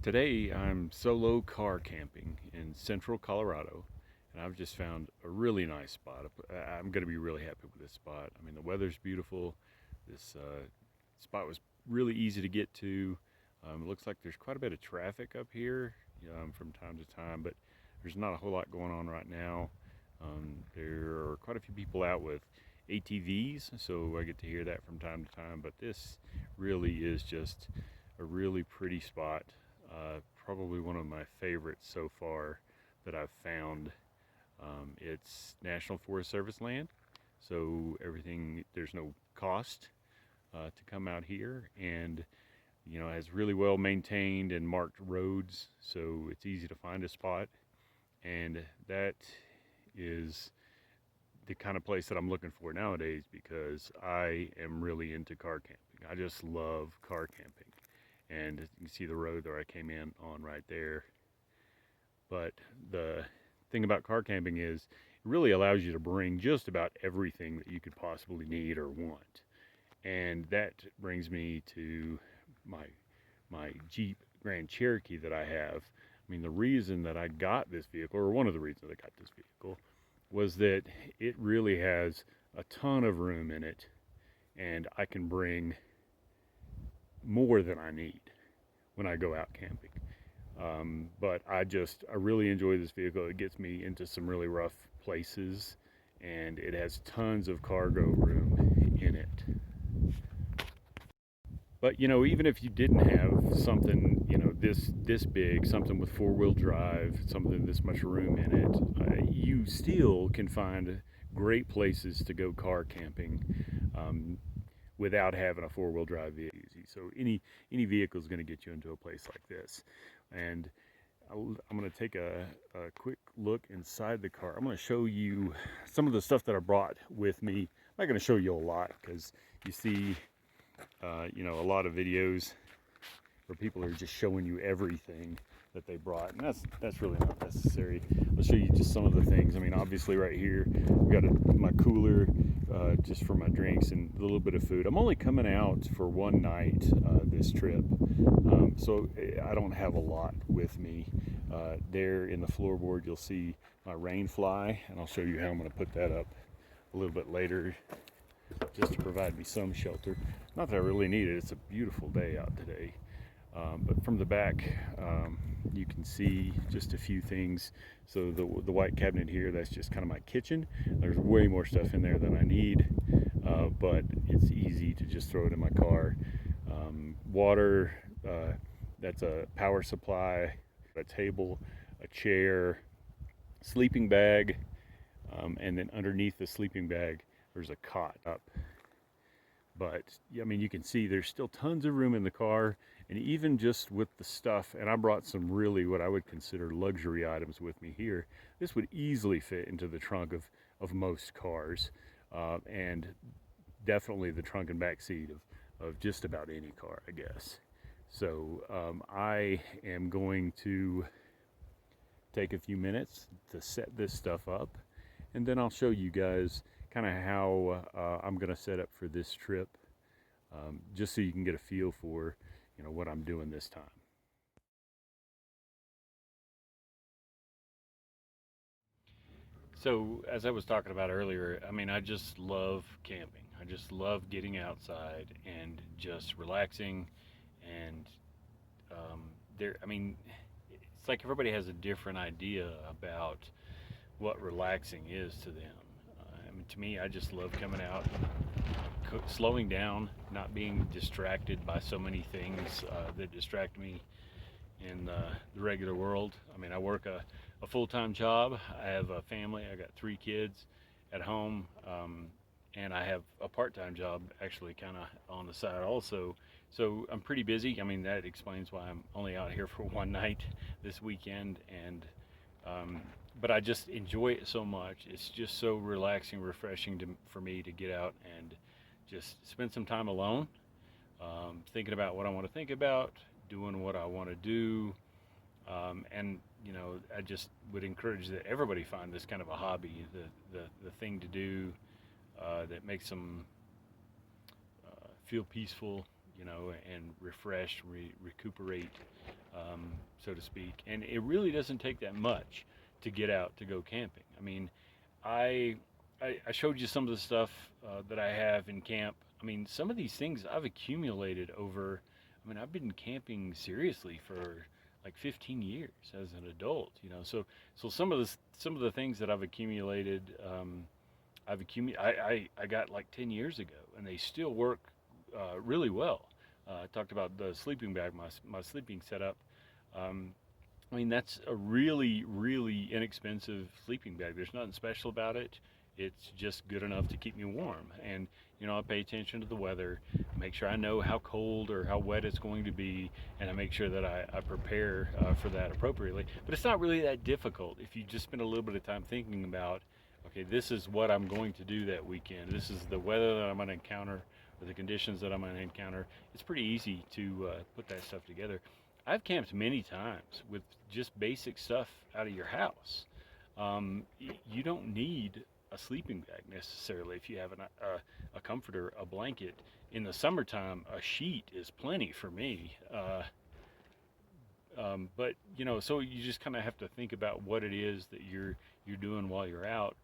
Today I'm solo car camping in central Colorado, and I've just found a really nice spot. I'm going to be really happy with this spot. I mean, the weather's beautiful. This spot was really easy to get to. It looks like there's quite a bit of traffic up here from time to time, but there's not a whole lot going on right now. There are quite a few people out with ATVs, so I get to hear that from time to time, but this really is just a really pretty spot. Probably one of my favorites so far that I've found. It's National Forest Service land, so there's no cost to come out here, and has really well maintained and marked roads, so it's easy to find a spot, and that is the kind of place that I'm looking for nowadays because I am really into car camping. I just love car camping. And you can see the road that I came in on right there. But the thing about car camping is it really allows you to bring just about everything that you could possibly need or want. And that brings me to my Jeep Grand Cherokee that I have. I mean, the reason that I got this vehicle, or one of the reasons I got this vehicle, was that it really has a ton of room in it, and I can bring more than I need when I go out camping. But I really enjoy this vehicle. It gets me into some really rough places, and it has tons of cargo room in it. But even if you didn't have something, this big, something with four-wheel drive, something this much room in it, you still can find great places to go car camping without having a four-wheel drive vehicle. So any vehicle is going to get you into a place like this. And I'm going to take a quick look inside the car. I'm going to show you some of the stuff that I brought with me. I'm not going to show you a lot because you see a lot of videos where people are just showing you everything that they brought, and that's really not necessary. I'll show you just some of the things. I mean, obviously right here we got my cooler just for my drinks and a little bit of food. I'm only coming out for one night this trip, so I don't have a lot with me. There in the floorboard you'll see my rain fly, and I'll show you how I'm going to put that up a little bit later just to provide me some shelter. Not that I really need it. It's a beautiful day out today. But from the back, you can see just a few things. So the white cabinet here, that's just kind of my kitchen. There's way more stuff in there than I need, but it's easy to just throw it in my car. Water, that's a power supply, a table, a chair, sleeping bag, and then underneath the sleeping bag, there's a cot up. But I mean, you can see there's still tons of room in the car, and even just with the stuff, and I brought some really what I would consider luxury items with me here. This would easily fit into the trunk of most cars, and definitely the trunk and back seat of just about any car, I guess. So I am going to take a few minutes to set this stuff up, and then I'll show you guys kind of how I'm going to set up for this trip, just so you can get a feel for what I'm doing this time. So as I was talking about earlier, I mean, I just love camping. I just love getting outside and just relaxing, and I mean, it's like everybody has a different idea about what relaxing is to them. I mean, to me, I just love coming out, slowing down, not being distracted by so many things that distract me in the regular world. I mean, I work a full-time job. I have a family. I got 3 kids at home, and I have a part-time job actually kind of on the side also. So I'm pretty busy. I mean, that explains why I'm only out here for one night this weekend, and but I just enjoy it so much. It's just so relaxing, refreshing for me to get out and just spend some time alone, thinking about what I want to think about, doing what I want to do, and I just would encourage that everybody find this kind of a hobby, the thing to do that makes them feel peaceful, and refresh, recuperate, so to speak. And it really doesn't take that much to get out to go camping. I mean, I I showed you some of the stuff that I have in camp. I mean, some of these things I've accumulated over. I mean, I've been camping seriously for like 15 years as an adult. So some of the things that I've accumulated, I got like 10 years ago, and they still work really well. I talked about the sleeping bag, my sleeping setup. Um, I mean, that's a really, really inexpensive sleeping bag. There's nothing special about it. It's just good enough to keep me warm. And, I pay attention to the weather, make sure I know how cold or how wet it's going to be, and I make sure that I prepare for that appropriately. But it's not really that difficult if you just spend a little bit of time thinking about, okay, this is what I'm going to do that weekend. This is the weather that I'm going to encounter, or the conditions that I'm going to encounter. It's pretty easy to put that stuff together. I've camped many times with just basic stuff out of your house. You don't need a sleeping bag necessarily if you have a comforter, a blanket. In the summertime, a sheet is plenty for me. But so you just kind of have to think about what it is that you're doing while you're out,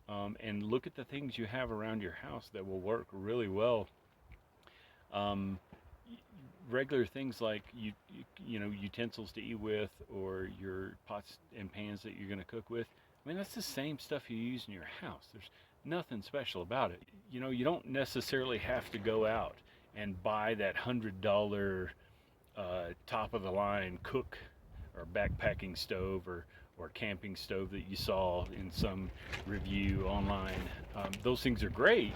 and look at the things you have around your house that will work really well. Um, Regular things like utensils to eat with, or your pots and pans that you're going to cook with. I mean, that's the same stuff you use in your house. There's nothing special about it. You don't necessarily have to go out and buy that $100 top of the line cook or backpacking stove, or camping stove that you saw in some review online. Those things are great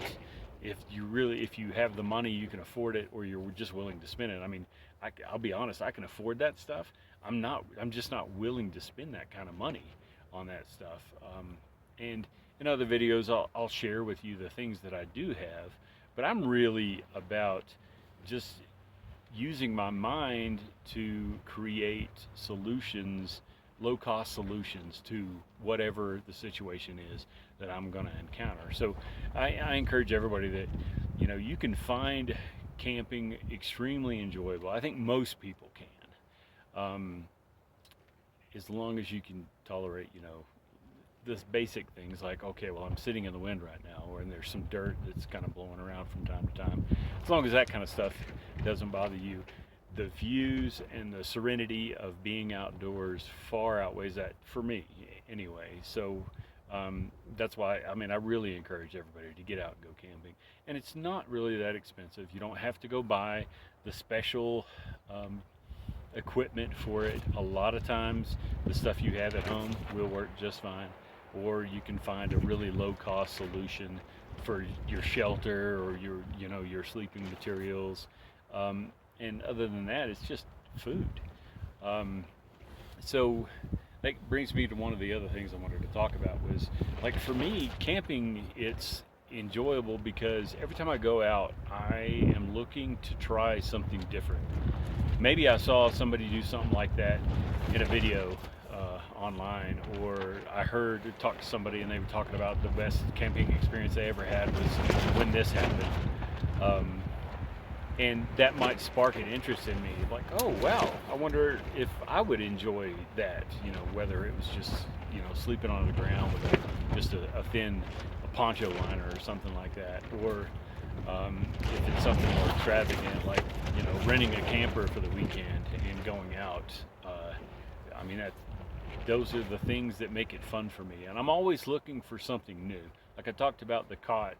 if you have the money, you can afford it, or you're just willing to spend it. I mean, I'll be honest, I can afford that stuff. I'm just not willing to spend that kind of money on that stuff. And in other videos, I'll share with you the things that I do have, but I'm really about just using my mind to create solutions, low cost solutions to whatever the situation is that I'm going to encounter. So I encourage everybody that you can find camping extremely enjoyable. I think most people can, as long as you can tolerate this basic things like, okay, well, I'm sitting in the wind right now, or there's some dirt that's kind of blowing around from time to time. As long as that kind of stuff doesn't bother you, the views and the serenity of being outdoors far outweighs that for me anyway. So that's why, I mean, I really encourage everybody to get out and go camping. And it's not really that expensive. You don't have to go buy the special equipment for it. A lot of times the stuff you have at home will work just fine, or you can find a really low cost solution for your shelter, or your sleeping materials. And other than that, it's just food. So that brings me to one of the other things I wanted to talk about was, like, for me, camping, it's enjoyable because every time I go out, I am looking to try something different. Maybe I saw somebody do something like that in a video online, or I talked to somebody and they were talking about the best camping experience they ever had was when this happened. And that might spark an interest in me, like, oh wow, I wonder if I would enjoy that, whether it was just sleeping on the ground with just a thin poncho liner or something like that, or if it's something more extravagant, like renting a camper for the weekend and going out. I mean, those are the things that make it fun for me, and I'm always looking for something new. Like I talked about the cot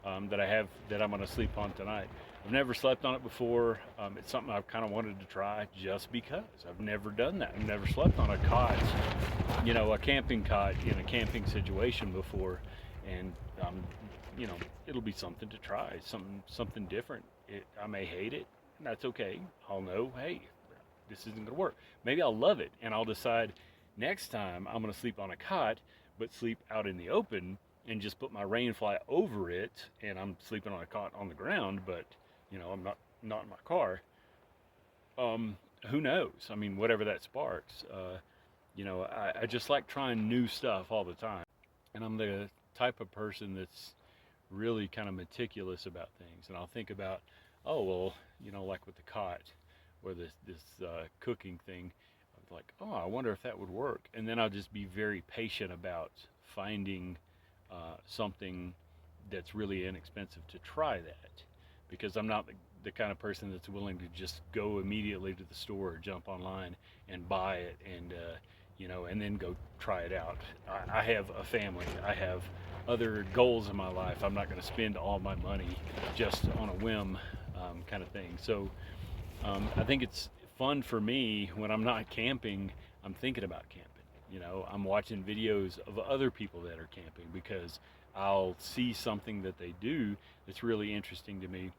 that I have that I'm going to sleep on tonight. I've never slept on it before. It's something I've kind of wanted to try just because I've never done that. I've never slept on a cot, a camping cot in a camping situation before, and it'll be something to try, something different. I may hate it, and that's okay. I'll know, hey, this isn't going to work. Maybe I'll love it, and I'll decide next time I'm going to sleep on a cot, but sleep out in the open and just put my rain fly over it, and I'm sleeping on a cot on the ground, but I'm not in my car. Who knows? I mean, whatever that sparks. I just like trying new stuff all the time, and I'm the type of person that's really kind of meticulous about things, and I'll think about, oh well, like with the cot or this cooking thing. I was like, oh, I wonder if that would work, and then I'll just be very patient about finding something that's really inexpensive to try that, because I'm not the kind of person that's willing to just go immediately to the store or jump online and buy it and and then go try it out. I have a family. I have other goals in my life. I'm not going to spend all my money just on a whim, kind of thing. So I think it's fun for me when I'm not camping. I'm thinking about camping. I'm watching videos of other people that are camping because I'll see something that they do that's really interesting to me,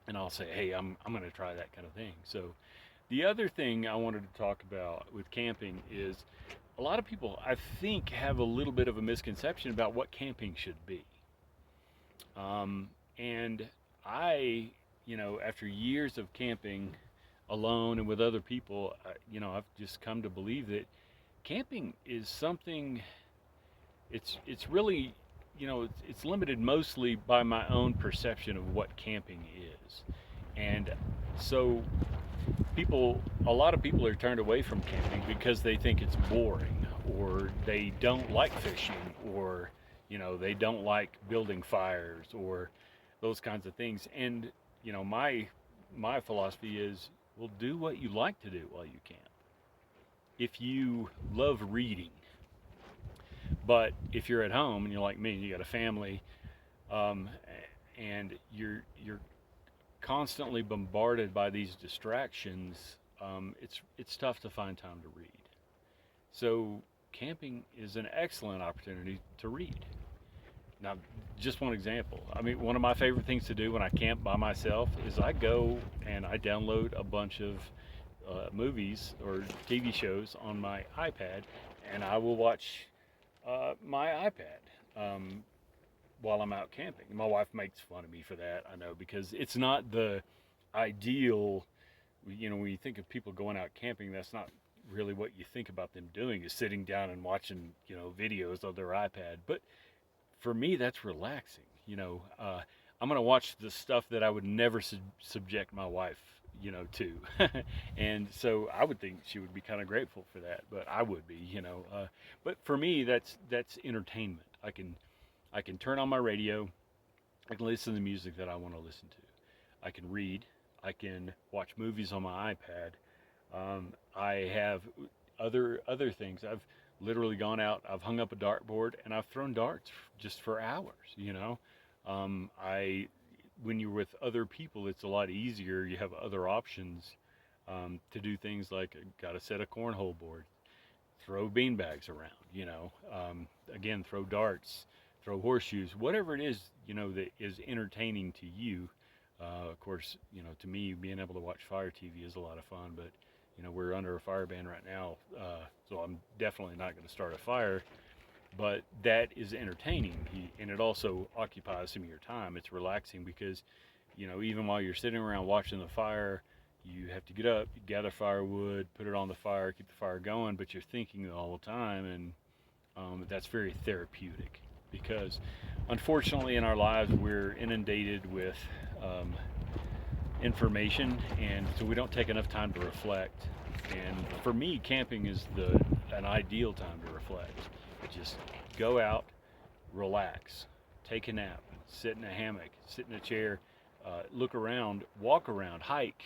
and I'll say, hey, I'm going to try that kind of thing. So the other thing I wanted to talk about with camping is a lot of people, I think, have a little bit of a misconception about what camping should be. And I, after years of camping alone and with other people, I've just come to believe that camping is something. It's really, it's limited mostly by my own perception of what camping is, and so a lot of people are turned away from camping because they think it's boring, or they don't like fishing, or they don't like building fires, or those kinds of things. And my philosophy is, well, do what you like to do while you camp. If you love reading, but if you're at home and you're like me, you got a family, um, and you're constantly bombarded by these distractions, it's tough to find time to read. So camping is an excellent opportunity to read. Now, just one example. I mean, one of my favorite things to do when I camp by myself is I go and I download a bunch of movies or TV shows on my iPad, and I will watch my iPad while I'm out camping. My wife makes fun of me for that, I know, because it's not the ideal. When you think of people going out camping, that's not really what you think about them doing, is sitting down and watching videos of their iPad. But for me, that's relaxing. I'm going to watch the stuff that I would never subject my wife, to. And so I would think she would be kind of grateful for that, but I would be. But for me, that's entertainment. I can turn on my radio. I can listen to the music that I want to listen to. I can read. I can watch movies on my iPad. I have other things. I've literally gone out. I've hung up a dartboard and I've thrown darts just for hours. I when you're with other people, it's a lot easier. You have other options to do things like, got a set of cornhole board, throw beanbags around. Again, throw darts, throw horseshoes, whatever it is, that is entertaining to you. Of course, to me, being able to watch fire TV is a lot of fun, but we're under a fire ban right now, so I'm definitely not going to start a fire. But that is entertaining, and it also occupies some of your time. It's relaxing because, even while you're sitting around watching the fire, you have to get up, gather firewood, put it on the fire, keep the fire going, but you're thinking all the time, and that's very therapeutic. Because unfortunately in our lives we're inundated with information, and so we don't take enough time to reflect. And for me, camping is an ideal time to reflect. Just go out, relax, take a nap, sit in a hammock, sit in a chair, look around, walk around, hike,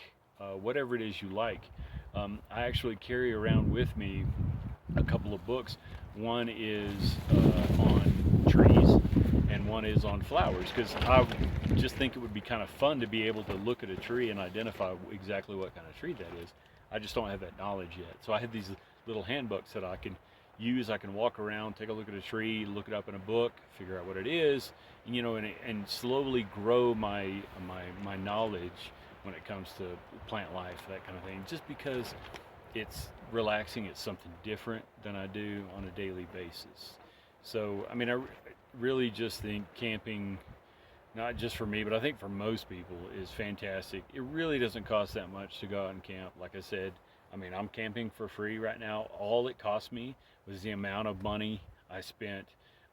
whatever it is you like. I actually carry around with me a couple of books. One is on trees, and one is on flowers, because I just think it would be kind of fun to be able to look at a tree and identify exactly what kind of tree that is. I just don't have that knowledge yet. So I have these little handbooks that I can use. I can walk around, take a look at a tree, look it up in a book, figure out what it is, and slowly grow my knowledge when it comes to plant life, that kind of thing. Just because it's relaxing, it's something different than I do on a daily basis. So, I mean, I really just think camping, not just for me, but I think for most people, is fantastic. It really doesn't cost that much to go out and camp. Like I said, I mean, I'm camping for free right now. All it cost me was the amount of money I spent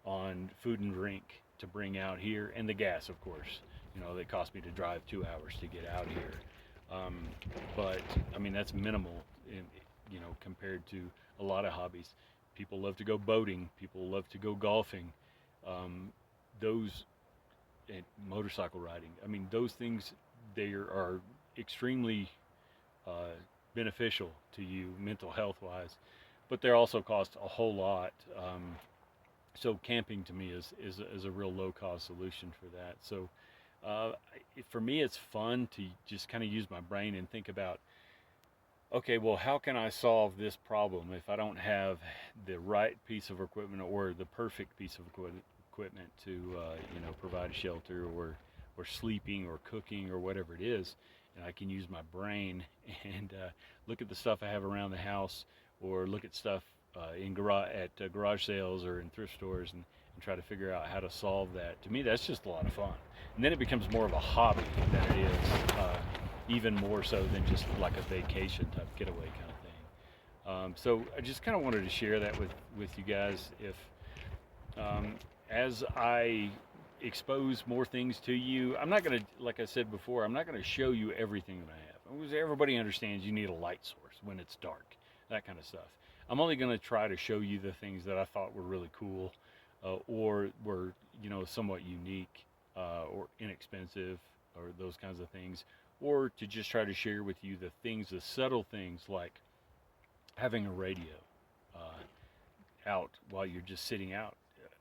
on food and drink to bring out here, and the gas, of course. You know, that cost me to drive 2 hours to get out here. Um, but I mean, that's minimal, in, you know, compared to a lot of hobbies. People love to go boating. People love to go golfing. Um, those and motorcycle riding. I mean, those things they are extremely uh, beneficial to you mental health wise, but they also cost a whole lot. So camping to me is a real low cost solution for that. So uh, for me, it's fun to just kind of use my brain and think about, okay, well, how can I solve this problem if I don't have the right piece of equipment or the perfect piece of equipment to, you know, provide shelter or sleeping or cooking or whatever it is, and I can use my brain and look at the stuff I have around the house or look at stuff in garage sales or in thrift stores and try to figure out how to solve that. To me, that's just a lot of fun, and then it becomes more of a hobby than it is. Even more so than just like a vacation type getaway kind of thing. So I just kind of wanted to share that with you guys. If as I expose more things to you, I'm not going to, like I said before, I'm not going to show you everything that I have. Because everybody understands you need a light source when it's dark, that kind of stuff. I'm only going to try to show you the things that I thought were really cool or were, you know, somewhat unique or inexpensive or those kinds of things, or to just try to share with you the things, the subtle things like having a radio out while you're just sitting out.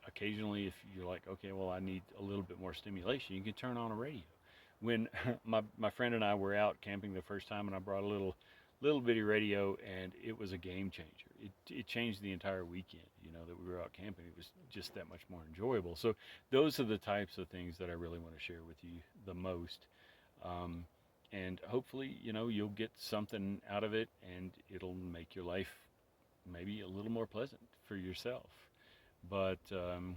Occasionally, if you're like, okay, well, I need a little bit more stimulation, you can turn on a radio. When my friend and I were out camping the first time, and I brought a little bitty radio, and it was a game changer. It changed the entire weekend. You know, that we were out camping. It was just that much more enjoyable. So those are the types of things that I really want to share with you the most. Um, and hopefully, you know, you'll get something out of it, and it'll make your life maybe a little more pleasant for yourself. But um,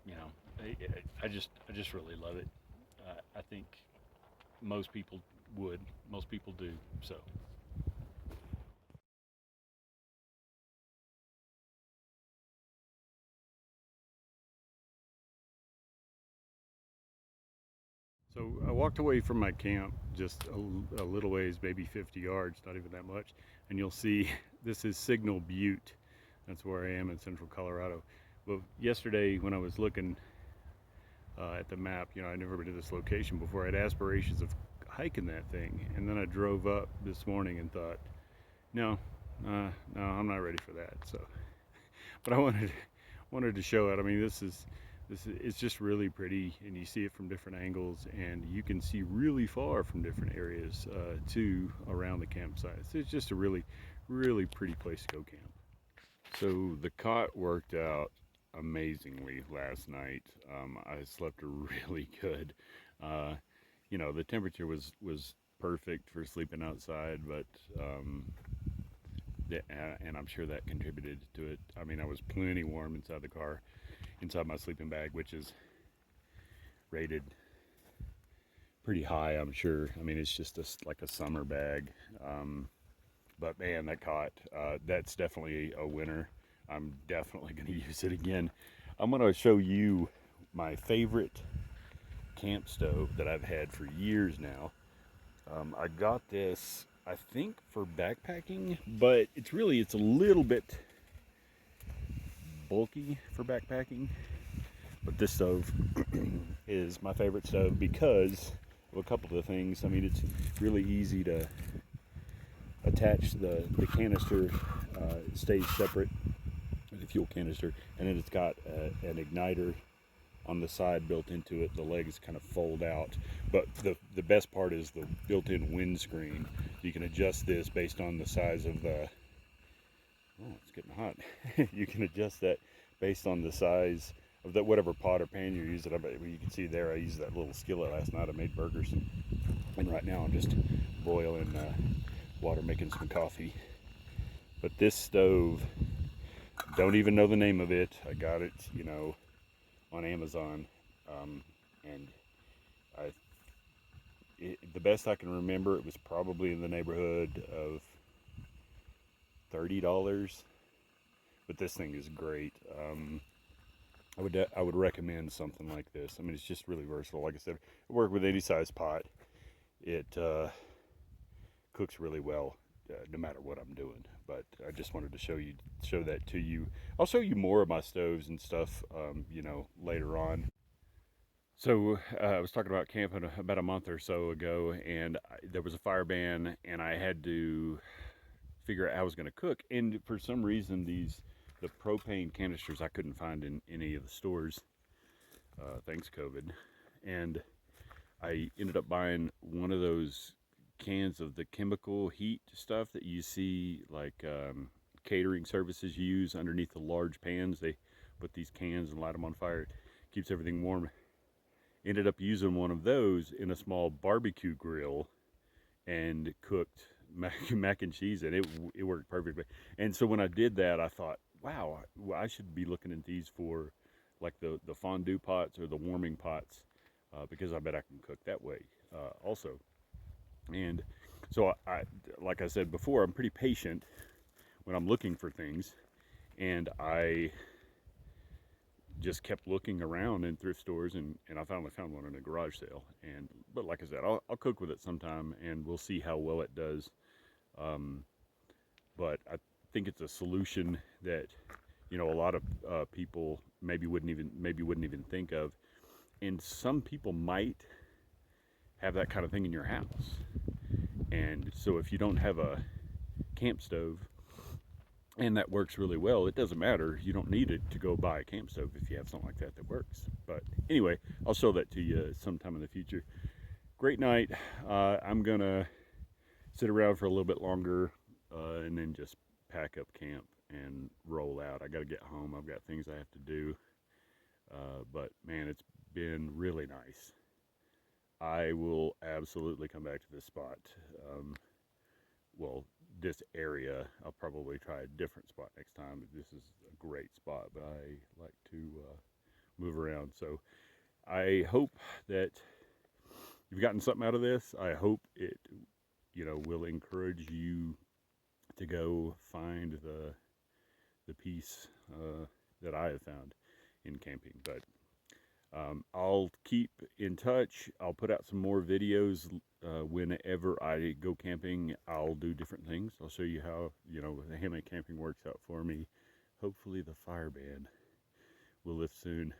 you know, I just really love it. I think most people would, most people do. So. So I walked away from my camp just a little ways, maybe 50 yards, not even that much, and you'll see this is Signal Butte. That's where I am in central Colorado. Well, yesterday when I was looking at the map, you know, I'd never been to this location before. I had aspirations of hiking that thing, and then I drove up this morning and thought, no, no, I'm not ready for that. So, but I wanted to show it. I mean, this is it's just really pretty, and you see it from different angles, and you can see really far from different areas too around the campsite. So it's just a really pretty place to go camp. So the cot worked out amazingly last night. I slept really good. Uh, you know, the temperature was perfect for sleeping outside, but and I'm sure that contributed to it. I mean, I was plenty warm inside the car, inside my sleeping bag, which is rated pretty high, I'm sure. I mean, it's just like a summer bag. But man, that cot, that's definitely a winner. I'm definitely going to use it again. I'm going to show you my favorite camp stove that I've had for years now. I got this, I think, for backpacking, but it's a little bit bulky for backpacking. But this stove is my favorite stove because of a couple of things. I mean, it's really easy to attach the canister. It stays separate, the fuel canister, and then it's got an igniter on the side built into it. The legs kind of fold out, but the best part is the built-in windscreen. You can adjust this based on the size of the, oh, it's getting hot. You can adjust that based on the size of that whatever pot or pan you're using. You can see there I used that little skillet last night. I made burgers, and right now I'm just boiling water, making some coffee. But this stove, don't even know the name of it. I got it, you know, on Amazon, and I, the best I can remember, it was probably in the neighborhood of $30. But this thing is great. I would recommend something like this. I mean, it's just really versatile. Like I said, I work with any size pot. It cooks really well, no matter what I'm doing. But I just wanted to show that to you. I'll show you more of my stoves and stuff, later on. So I was talking about camping about a month or so ago, and there was a fire ban, and I had to figure out how I was going to cook. And for some reason, the propane canisters I couldn't find in any of the stores, thanks COVID, and I ended up buying one of those cans of the chemical heat stuff that you see like catering services use underneath the large pans. They put these cans and light them on fire. It keeps everything warm. Ended up using one of those in a small barbecue grill and cooked mac and cheese, and it worked perfectly. And so when I did that, I thought, wow, I should be looking at these for like the fondue pots or the warming pots, because I bet I can cook that way also. And so like I said before, I'm pretty patient when I'm looking for things, and I just kept looking around in thrift stores, and I finally found one in a garage sale. And but like I said, I'll cook with it sometime, and we'll see how well it does. Um, but I think it's a solution that a lot of people maybe wouldn't even think of, and some people might have that kind of thing in your house. And so if you don't have a camp stove and that works really well, it doesn't matter. You don't need it to go buy a camp stove if you have something like that that works. But anyway, I'll show that to you sometime in the future. Great night. I'm gonna sit around for a little bit longer, and then just pack up camp and roll out. I got to get home. I've got things I have to do. But man, it's been really nice. I will absolutely come back to this spot. Um, well, this area. I'll probably try a different spot next time. But this is a great spot, but I like to move around. So I hope that you've gotten something out of this. I hope it, will encourage you to go find the peace that I have found in camping. But I'll keep in touch. I'll put out some more videos whenever I go camping. I'll do different things. I'll show you how the hammock camping works out for me. Hopefully the fire ban will lift soon.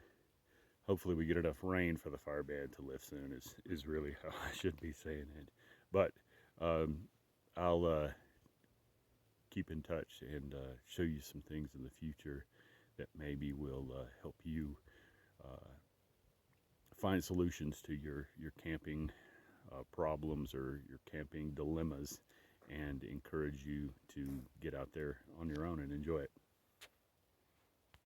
Hopefully we get enough rain for the fire ban to lift soon. Is really how I should be saying it. But I'll keep in touch and show you some things in the future that maybe will help you find solutions to your camping problems or your camping dilemmas, and encourage you to get out there on your own and enjoy it.